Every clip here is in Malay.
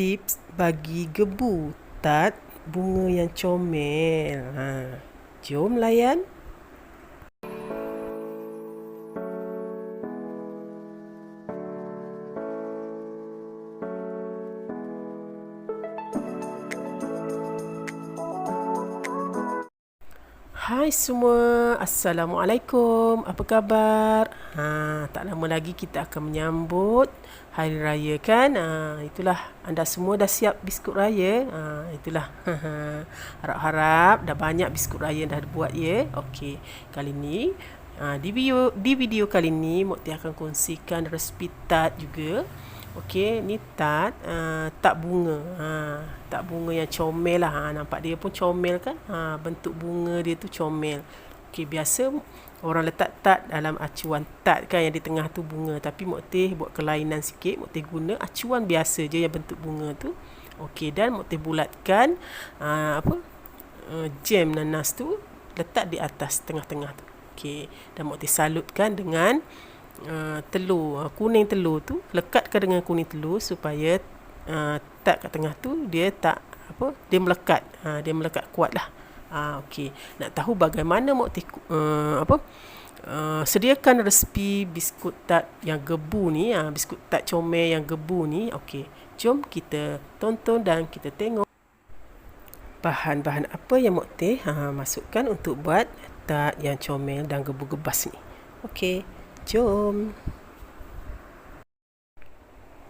Tips bagi gebu tat bunga yang comel. Jom layan. Hai semua, Assalamualaikum. Apa khabar? Tak lama lagi kita akan menyambut Hari Raya kan? Itulah, anda semua dah siap biskut raya? Itulah. Harap-harap dah banyak biskut raya dah buat ya. Okey, kali ni di video kali ni Mokti akan kongsikan resipi tart juga. Okey, ni tart bunga. Tak bunga yang comel lah. Nampak dia pun comel kan? Bentuk bunga dia tu comel. Okey, biasa orang letak tart dalam acuan tart kan, yang di tengah tu bunga. Tapi Mokti buat kelainan sikit. Mokti guna acuan biasa je yang bentuk bunga tu. Okey, dan Mokti bulatkan jam nanas tu, letak di atas tengah-tengah tu. Okey, dan Mokti salutkan dengan telur, kuning telur tu, lekatkan dengan kuning telur supaya tart kat tengah tu dia melekat, dia melekat kuat lah. Okey, nak tahu bagaimana Mokti sediakan resipi biskut tart yang gebu ni, biskut tart comel yang gebu ni. Okey, jom kita tonton dan kita tengok bahan-bahan apa yang Mokti masukkan untuk buat tart yang comel dan gebu-gebas ni. Okey, jom.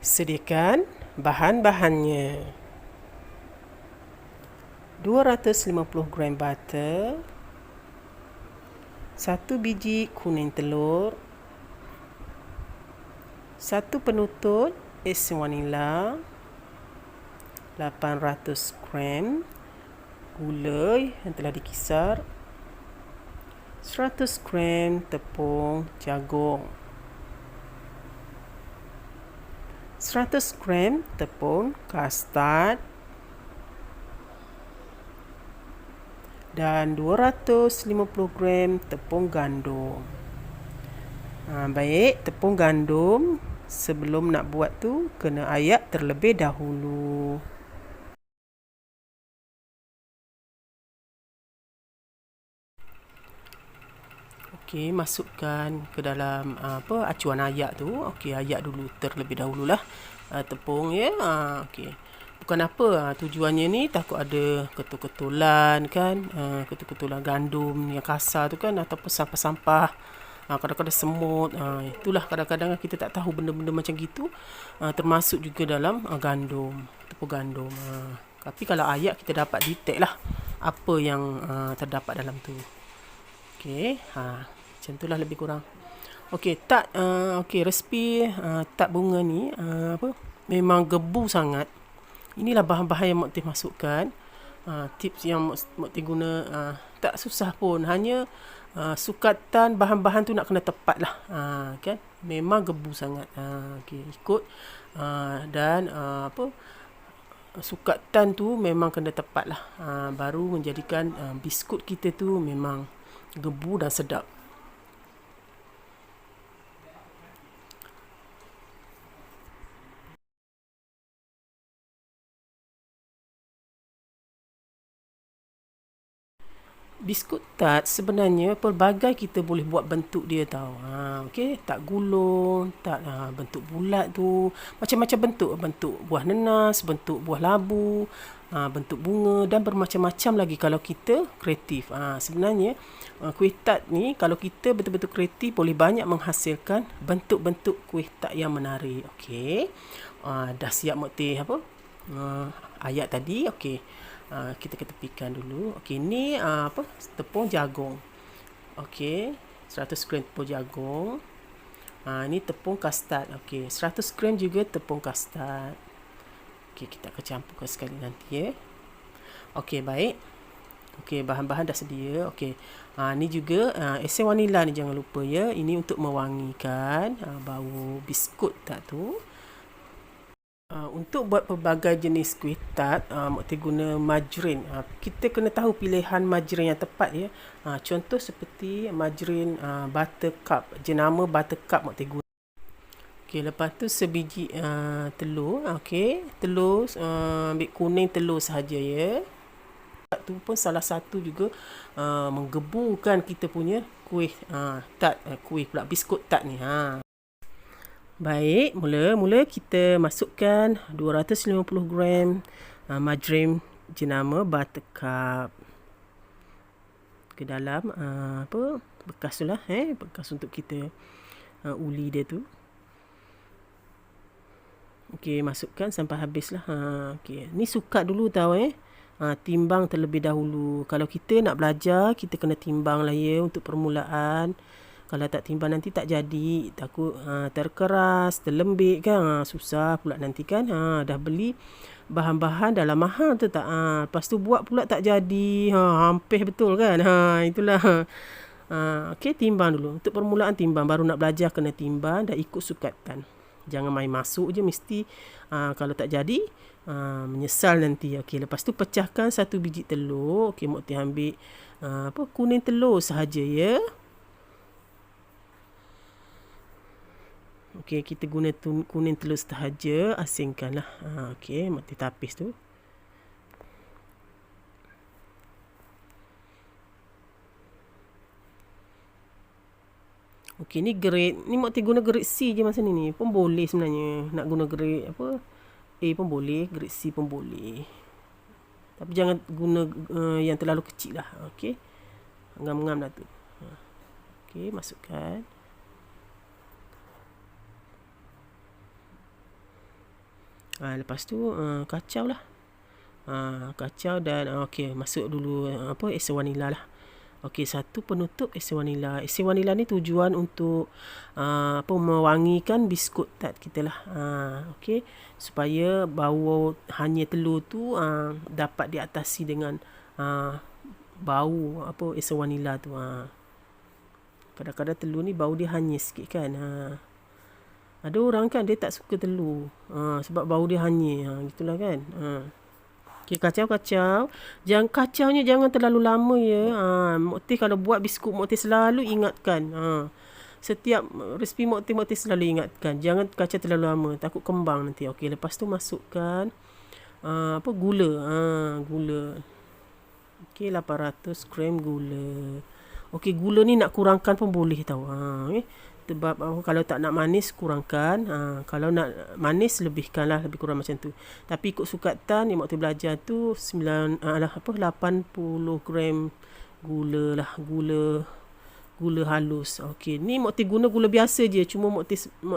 Sediakan bahan-bahannya. 250 gram butter, 1 biji kuning telur, 1 penutut ais vanila, 800 gram gula yang telah dikisar, 100 gram tepung jagung, 100 gram tepung kastad, dan 250 gram tepung gandum. Baik, tepung gandum sebelum nak buat tu kena ayak terlebih dahulu. Okey, masukkan ke dalam acuan ayak tu. Okey, ayak dulu terlebih dahululah tepung ya. Okey. Bukan apa, tujuannya ni takut ada ketul-ketulan kan, ketul-ketulan gandum yang kasar tu kan, ataupun sampah-sampah, kadang-kadang semut. Itulah kadang-kadang kita tak tahu benda-benda macam gitu, termasuk juga dalam tepung gandum. Tapi kalau ayak kita dapat detect lah apa yang terdapat dalam tu. Okey, macam itulah lebih kurang. Okey, tart resipi tart bunga ni memang gebu sangat. Inilah bahan-bahan yang Mokti masukkan. Tips yang Mokti guna tak susah pun, hanya sukatan bahan-bahan tu nak kena tepat lah, kan? Memang gebu sangat. Okey, ikut dan sukatan tu memang kena tepat lah, baru menjadikan biskut kita tu memang gebu dan sedap. Biskut tart sebenarnya pelbagai kita boleh buat bentuk dia tau. Okey, tart gulung, tart bentuk bulat tu, macam-macam bentuk, bentuk buah nenas, bentuk buah labu, bentuk bunga dan bermacam-macam lagi kalau kita kreatif. Sebenarnya kuih tart ni kalau kita betul-betul kreatif boleh banyak menghasilkan bentuk-bentuk kuih tart yang menarik. Okey. Dah siap Mokti ayak tadi. Okey. Kita ketepikan dulu. Okey, ni tepung jagung. Okey, 100 gram tepung jagung. Ni tepung kastad. Okey, 100 gram juga tepung kastad. Okey, kita akan campurkan sekali nanti ya. Okey, baik. Okey, bahan-bahan dah sedia. Okey. Ni juga ais vanila ni jangan lupa ya. Ini untuk mewangikan bau biskut tart tu. Untuk buat pelbagai jenis kuih tart, Mokti guna margarin. Kita kena tahu pilihan margarin yang tepat ya. Contoh seperti margarin buttercup, jenama buttercup Mokti guna. Okey, lepas tu sebiji telur. Okey, telur ambil kuning telur sahaja ya. Tu pun salah satu juga menggeburkan kita punya kuih tart, kuih pula biskut tart ni. Baik, mula kita masukkan 250 gram margarin jenama buttercup ke dalam bekas tu lah, bekas untuk kita uli dia tu. Okey, masukkan sampai habis lah. Okey, ni sukat dulu tau timbang terlebih dahulu. Kalau kita nak belajar, kita kena timbang lah ya untuk permulaan. Kalau tak timbang nanti tak jadi, takut terkeras, terlembik kan. Susah pula nanti kan. Dah beli bahan-bahan dalam mahal tu tak. Lepas tu buat pula tak jadi. Hampir betul kan. Itulah. Okey, timbang dulu. Untuk permulaan timbang. Baru nak belajar kena timbang dan ikut sukatan. Jangan main masuk je mesti. Kalau tak jadi, menyesal nanti. Okey, lepas tu pecahkan satu biji telur. Okey, Mok Teh ambil kuning telur sahaja ya. Okey, kita guna kuning telur sahaja, asingkanlah. Okey, Mok Teh tapis tu. Okey, ni grade. Ni Mok Teh guna grade C je masa ni pun boleh sebenarnya. Nak guna grade A pun boleh, grade C pun boleh. Tapi jangan guna yang terlalu kecil lah. Okey. Ngam-ngam dah tu. Okey, masukkan. Lepas tu kacau lah. Kacau dan okey, masuk dulu esa vanila lah. Okey, satu penutup esa vanila. Esa vanila ni tujuan untuk mewangikan biskut tart kita lah. Okey, supaya bau hanya telur tu dapat diatasi dengan bau esa vanila tu. Kadang-kadang telur ni bau dia hanyir sikit kan. Ada orang kan dia tak suka telur sebab bau dia hanyir. Gitulah kan. Okey, kacau-kacau. Kacaunya jangan terlalu lama ya. Mok Teh kalau buat biskut, Mok Teh selalu ingatkan. Setiap resipi Mok Teh selalu ingatkan. Jangan kacau terlalu lama. Takut kembang nanti. Okey, lepas tu masukkan gula. Gula. Okey, 800 gram gula. Okey, gula ni nak kurangkan pun boleh tau. Sebab kalau tak nak manis kurangkan, kalau nak manis lebihkanlah, lebih kurang macam tu. Tapi ikut sukatan yang Mok Teh belajar tu 80 gram gula lah, gula halus. Okey, ni Mok Teh guna gula biasa je, cuma Mok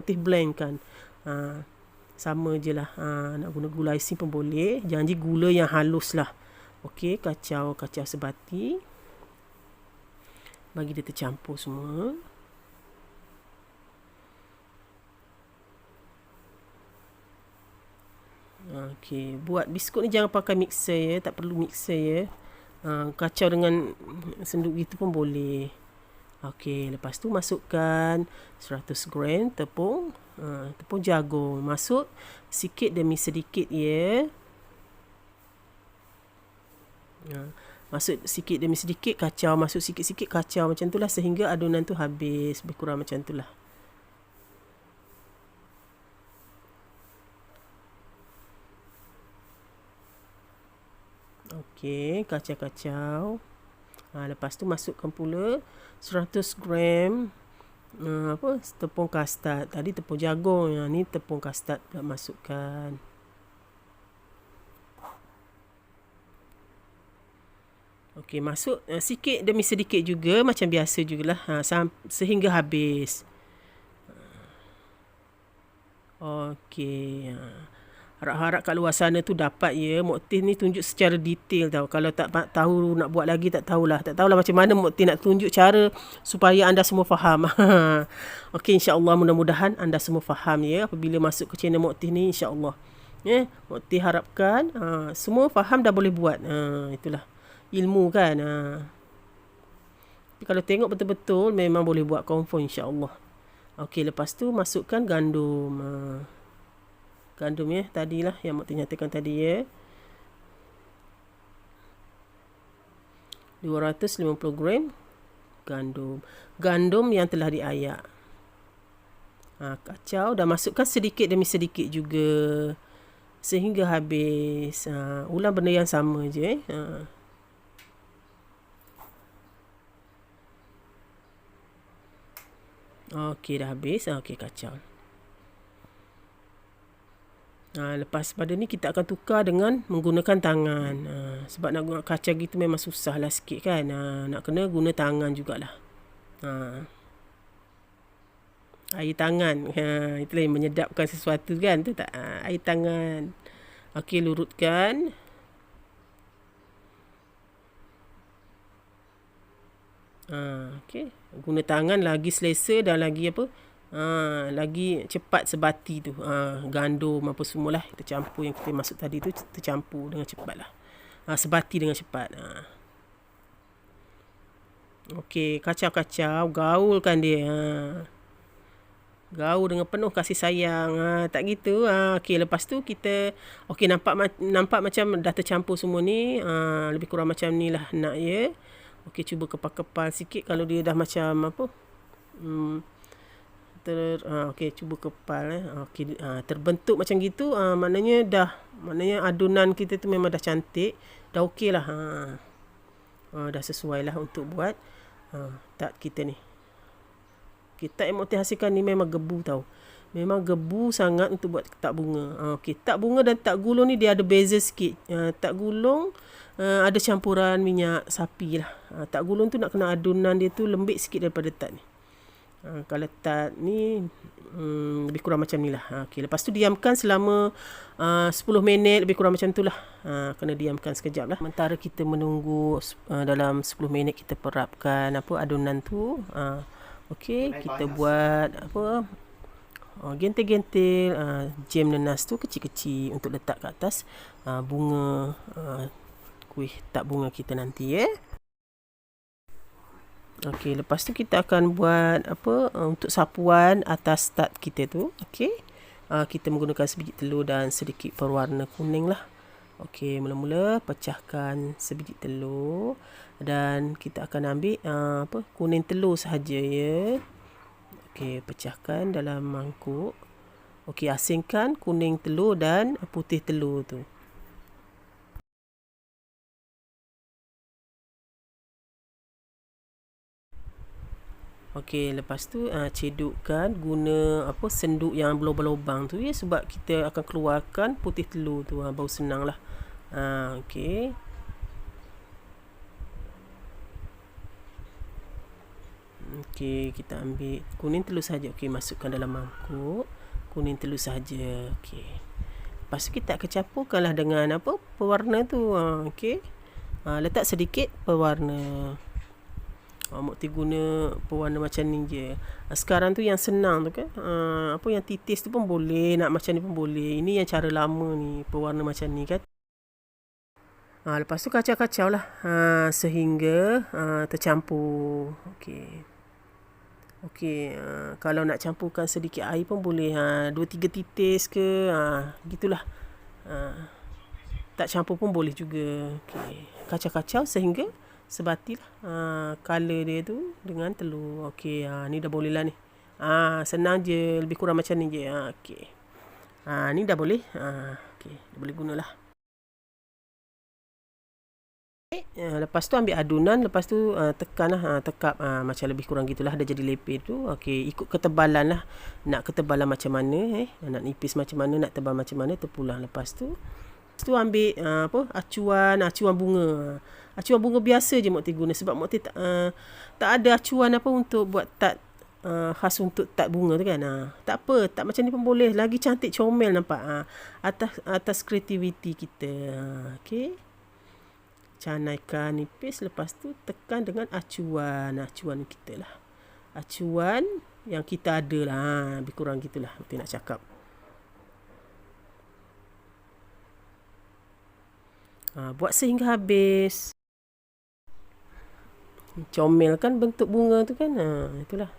Teh blend kan. Sama je lah. Nak guna gula icing pun boleh, janji gula yang halus lah. Okey, kacau sebati. Bagi dia tercampur semua. Okey, buat biskut ni jangan pakai mixer ya, tak perlu mixer ya. Kacau dengan senduk gitu pun boleh. Okey, lepas tu masukkan 100 gram tepung jagung. Masuk sikit demi sedikit ya. Masuk sikit demi sedikit, kacau, masuk sikit-sikit, kacau macam itulah sehingga adunan tu habis, lebih kurang macam itulah. Okey, kacau-kacau. Lepas tu masukkan pula 100 gram tepung kastad. Tadi tepung jagung, ni tepung kastad pula masukkan. Okey, masuk sikit demi sedikit juga macam biasa jugalah, sehingga habis. Okey. Harap-harap kat luar sana tu dapat ya. Mok Teh ni tunjuk secara detail tau. Kalau tak tahu nak buat lagi, tak tahulah macam mana Mok Teh nak tunjuk cara supaya anda semua faham. Okey, insya-Allah mudah-mudahan anda semua faham ya apabila masuk ke channel Mok Teh ni, insya-Allah. Mok Teh harapkan semua faham dah boleh buat. Itulah ilmu kan. Tapi kalau tengok betul-betul memang boleh buat confirm, insya-Allah. Okey, lepas tu masukkan gandum. Gandum ya, tadilah yang Mok Teh nyatakan tadi ya. 250 gram gandum. Gandum yang telah diayak. Kacau, dah masukkan sedikit demi sedikit juga sehingga habis. Ulang benda yang sama je. Okey, dah habis. Okey, kacau. Lepas pada ni kita akan tukar dengan menggunakan tangan. Sebab nak guna kaca gitu memang susah lah sikit kan. Nak kena guna tangan jugalah. Air tangan. Itulah yang menyedapkan sesuatu kan. Tu tak? Air tangan. Okey, lurutkan. Okey. Guna tangan lagi selesa dan lagi apa? Lagi cepat sebati tu. Gandum apa semualah kita campur yang kita masuk tadi tu tercampur dengan cepat lah. Sebati dengan cepat. Okey, kacau-kacau, gaulkan dia. Gaul dengan penuh kasih sayang. Tak gitu. Okey, lepas tu kita nampak macam dah tercampur semua ni. Lebih kurang macam ni lah nak ya. Okey, cuba kepal-kepal sikit kalau dia dah macam apa? Okey, cuba kepal Okey, terbentuk macam gitu, maknanya adunan kita tu memang dah cantik, dah okeylah. Dah sesuai lah untuk buat tat kita ni. Tat yang Mokti hasilkan ni memang gebu tau. Memang gebu sangat untuk buat tat bunga. Okey, tat bunga dan tat gulung ni dia ada beza sikit. Tat gulung ada campuran minyak sapi lah. Tat gulung tu nak kena adunan dia tu lembik sikit daripada tat ni. Kalau tat ni lebih kurang macam ni lah. Okay, lepas tu diamkan selama 10 minit lebih kurang macam tu lah. Kena diamkan sekejap lah. Sementara kita menunggu dalam 10 minit kita perapkan adunan tu. Okay, kita buat gentil-gentil jam nanas tu kecil-kecil untuk letak kat atas bunga kuih tat bunga kita nanti ya. Okey, lepas tu kita akan buat untuk sapuan atas tat kita tu. Okey. Kita menggunakan sebiji telur dan sedikit pewarna kuning lah. Okey, mula-mula pecahkan sebiji telur dan kita akan ambil kuning telur sahaja ya. Okey, pecahkan dalam mangkuk. Okey, asingkan kuning telur dan putih telur tu. Okey, lepas tu cedukkan guna senduk yang berlubang-lubang tu ya, sebab kita akan keluarkan putih telur tu, baru senang lah. Okey. Okey, kita ambil kuning telur saja. Okey, masukkan dalam mangkuk. Kuning telur saja. Okey. Lepas tu kita akan campurkanlah dengan pewarna tu. Okey. Letak sedikit pewarna. Mokti guna pewarna macam ni je. Sekarang tu yang senang tu kan, yang titis tu pun boleh, nak macam ni pun boleh. Ini yang cara lama ni, pewarna macam ni kan. Lepas tu kacau-kacau lah sehingga tercampur. Okey, kalau nak campurkan sedikit air pun boleh, 2-3 titis ke, gitulah. Tak campur pun boleh juga. Okey, kacau-kacau sehingga sebatilah color dia tu dengan telur. Okey, ni dah boleh lah ni. Senang je, lebih kurang macam ni je. Okey. Ni dah boleh. Okey, dah boleh gunalah. Lepas tu ambil adunan, lepas tu tekanlah, tekap macam lebih kurang gitulah, dah jadi lepir tu. Okey, ikut ketebalan lah. Nak ketebalan macam mana, nak nipis macam mana, nak tebal macam mana, terpulang. Lepas tu ambil acuan bunga. Acuan bunga biasa je Mokti guna, sebab Mokti tak ada acuan untuk buat tat khas untuk tat bunga tu kan. Tak apa, tat macam ni pun boleh, lagi cantik, comel nampak. Atas kreativiti kita. Okey, canaikan nipis, lepas tu tekan dengan acuan kita lah. Acuan yang kita ada lah, lebih kurang gitulah Mokti nak cakap. Buat sehingga habis. Comel kan bentuk bunga tu kan. Itulah.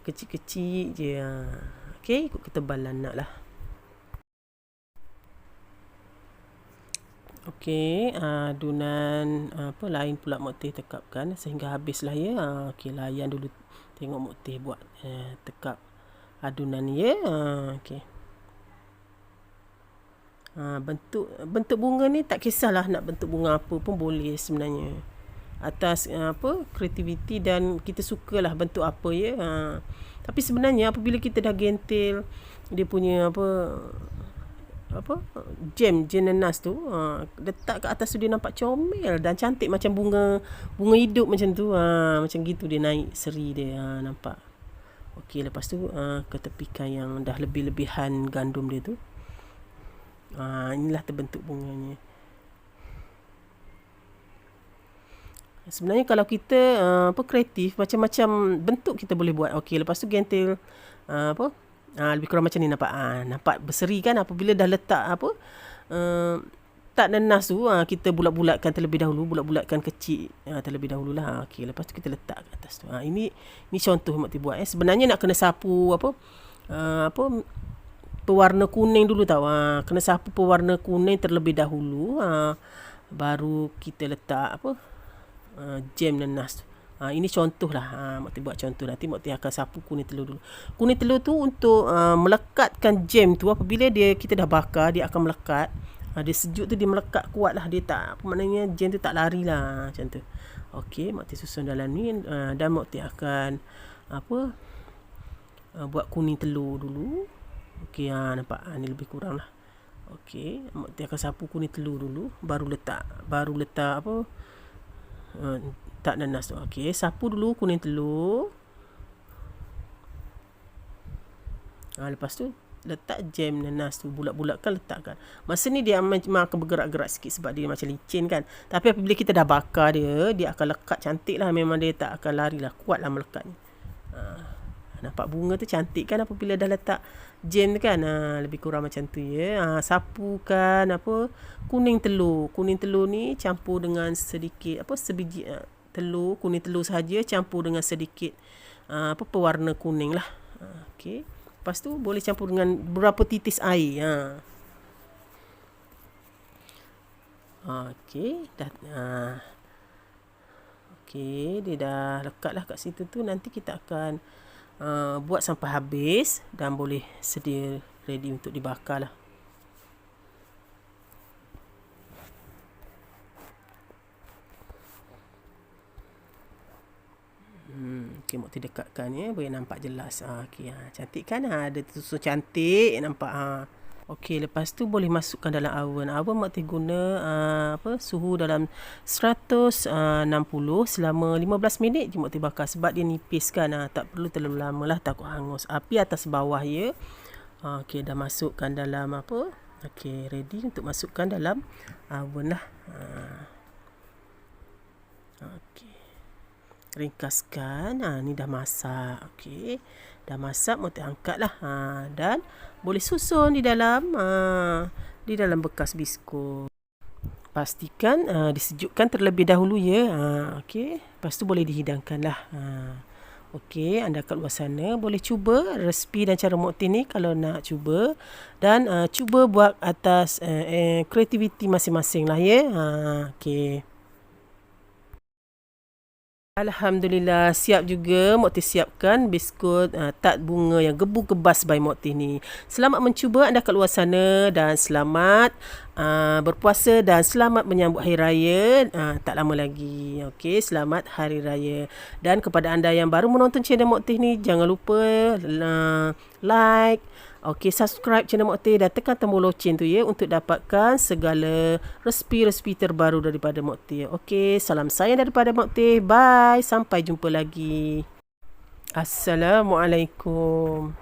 Kecil-kecil je. Okey, ikut ketebalan nak lah. Okey, adunan lain pula Mokti tekapkan sehingga habislah ya. Okey, layan dulu Tengok Mok Teh buat tekap adunan ni ya. Okey. Bentuk bunga ni tak kisahlah nak bentuk bunga apa pun boleh sebenarnya. Atas kreativiti dan kita sukalah bentuk apa ya. Tapi sebenarnya apabila kita dah gentil dia punya jam nanas tu, letak kat atas tu dia nampak comel dan cantik macam bunga hidup macam tu. Macam gitu dia naik seri dia, nampak. Okey, lepas tu ketepikan yang dah lebih-lebihan gandum dia tu. Inilah terbentuk bunganya. Sebenarnya kalau kita kreatif, macam-macam bentuk kita boleh buat. Okey, lepas tu gentil lebih kurang macam ni, nampak. Nampak berseri kan apabila dah letak tak nanas tu, kita bulat-bulatkan terlebih dahulu, bulat-bulatkan kecil terlebih dahululah. Okey, lepas tu kita letak kat atas tu. Ini contoh Mak Teh buat. Sebenarnya nak kena sapu pewarna kuning dulu tau. Kena sapu pewarna kuning terlebih dahulu, baru kita letak jam nanas tu. Ini contoh lah. Mak Teh buat contoh. Nanti Mak Teh akan sapu kuning telur dulu. Kuning telur tu untuk melekatkan jam tu. Apabila kita dah bakar, dia akan melekat. Dia sejuk tu dia melekat kuat lah. Dia tak, maknanya jam tu tak lari lah. Macam tu. Okey, Mak Teh susun dalam ni. Dan Mak Teh akan buat kuning telur dulu. Okey, nampak. Ni lebih kurang lah. Okey, Mak Teh akan sapu kuning telur dulu. Baru letak tak nanas tu. Okey, sapu dulu kuning telur. Lepas tu letak jam nanas tu, bulat-bulatkan, letakkan. Masa ni dia memang akan bergerak-gerak sikit sebab dia macam licin kan. Tapi apabila kita dah bakar dia akan lekat cantik lah. Memang dia tak akan lari lah, kuat lah melekatnya. Nampak bunga tu cantik kan apabila dah letak jam tu kan. Lebih kurang macam tu ya. Sapukan kuning telur. Kuning telur ni campur dengan sedikit sebiji telur, kuning telur sahaja campur dengan sedikit pewarna kuning lah. Okey. Lepas tu boleh campur dengan beberapa titis air. Okey, dah okey, dia dah lekat lah kat situ tu. Nanti kita akan buat sampai habis dan boleh sedia ready untuk dibakar lah. Okey, Mak Teh dekatkan ya, boleh nampak jelas. Okey, cantik kan? Ada susun cantik, nampak. Okey, lepas tu boleh masukkan dalam oven. Oven Mak Teh guna suhu dalam 160 selama 15 minit je Mak Teh bakar sebab dia nipis kan. Tak perlu terlalu lama lah, takut hangus. Api atas bawah ya. Okey, dah masukkan dalam okey, ready untuk masukkan dalam oven lah. Okey, ringkaskan. Ni dah masak. Okey, dah masak, Mak Teh angkat lah. Dan boleh susun di dalam bekas biskut. Pastikan disejukkan terlebih dahulu ya. Okey, lepas tu boleh dihidangkan lah. Okey, anda kat luar sana boleh cuba resipi dan cara Mak Teh ni kalau nak cuba. Dan cuba buat atas kreativiti masing-masing lah ya. Okey. Alhamdulillah, siap juga Mak Teh siapkan biskut tart bunga yang gebu-gebas by Mak Teh ni. Selamat mencuba anda kat luar sana dan selamat berpuasa dan selamat menyambut Hari Raya. Tak lama lagi. Okey, selamat Hari Raya. Dan kepada anda yang baru menonton channel Mak Teh ni, jangan lupa like, subscribe channel Mak Teh dan tekan tombol loceng tu ya untuk dapatkan segala resipi-resipi terbaru daripada Mak Teh. Okey, salam sayang daripada Mak Teh. Bye. Sampai jumpa lagi. Assalamualaikum.